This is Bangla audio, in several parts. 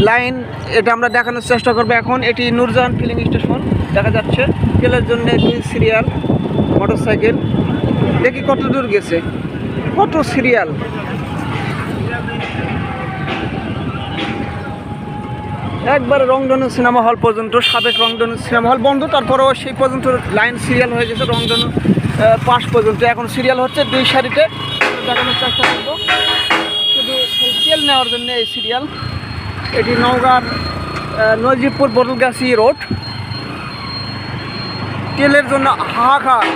লাইন, এটা আমরা দেখানোর চেষ্টা করবো এখন। এটি নূরজাহান ফিলিং স্টেশন দেখা যাচ্ছে। তেলের জন্য 2 সিরিয়াল মোটরসাইকেল। দেখি কত দূর গেছে, কত সিরিয়াল। একবারে রংধনু সিনেমা হল পর্যন্ত, সাবেক রংধনু সিনেমা হল বন্ধ, তারপরেও সেই পর্যন্ত লাইন সিরিয়াল হয়ে গেছে রংধনু পাশ পর্যন্ত। এখন সিরিয়াল হচ্ছে 2 সারিতে, দেখানোর চেষ্টা করবো। শুধু তেল নেওয়ার জন্য এই সিরিয়াল। এটি নওগাঁর নজিবপুর বদলগাছি রোড। তেলের জন্য হাহাকার।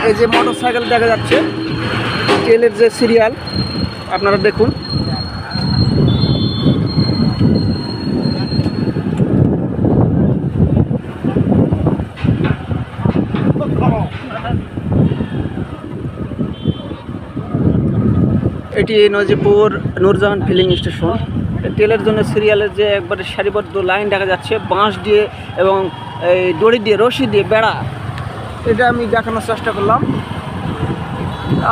এই যে মোটরসাইকেল দেখা যাচ্ছে, তেলের যে সিরিয়াল আপনারা দেখুন। এটি নজিবপুর নূরজাহান ফিলিং স্টেশন। তেলের জন্য সিরিয়ালের যে একবারে সারিবদ্ধ লাইন দেখা যাচ্ছে বাঁশ দিয়ে এবং এই দড়ি দিয়ে, রশি দিয়ে বেড়া। এটা আমি দেখানোর চেষ্টা করলাম।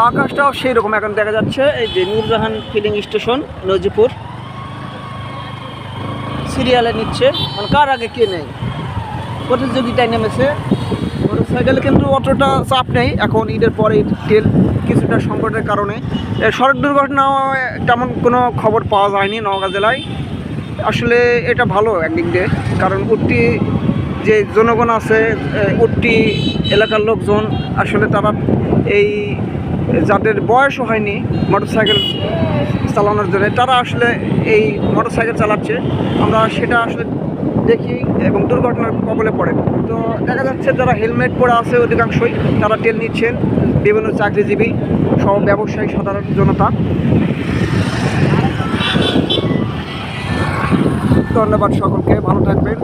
আকাশটাও সেই রকম এখন দেখা যাচ্ছে। এই যে নূরজাহান ফিলিং স্টেশন নজিবপুর, সিরিয়ালে নিচ্ছে, মানে কার আগে কে নেই প্রতিযোগিতায় নেমেছে। মোটরসাইকেলে কিন্তু অতটা চাপ নেই এখন, ঈদের পরে তেল কিছুটা সংকটের কারণে। সড়ক দুর্ঘটনাও তেমন কোনো খবর পাওয়া যায়নি নওগাঁ জেলায়। আসলে এটা ভালো একদিক দিয়ে, কারণ উঠতি যে জনগণ আছে, উঠতি এলাকার লোকজন, আসলে তারা এই যাদের বয়সও হয়নি মোটরসাইকেল চালানোর জন্য, তারা আসলে এই মোটরসাইকেল চালাচ্ছে। আমরা সেটা আসলে দেখি এবং দুর্ঘটনার কবলে পড়ে। তো দেখা যাচ্ছে যারা হেলমেট পরে আছে অধিকাংশই তারা তেল নিচ্ছেন, বিভিন্ন চাকরিজীবী সব ব্যবসায়ী, সাধারণ জনতা। ধন্যবাদ সকলকে, ভালো থাকবেন।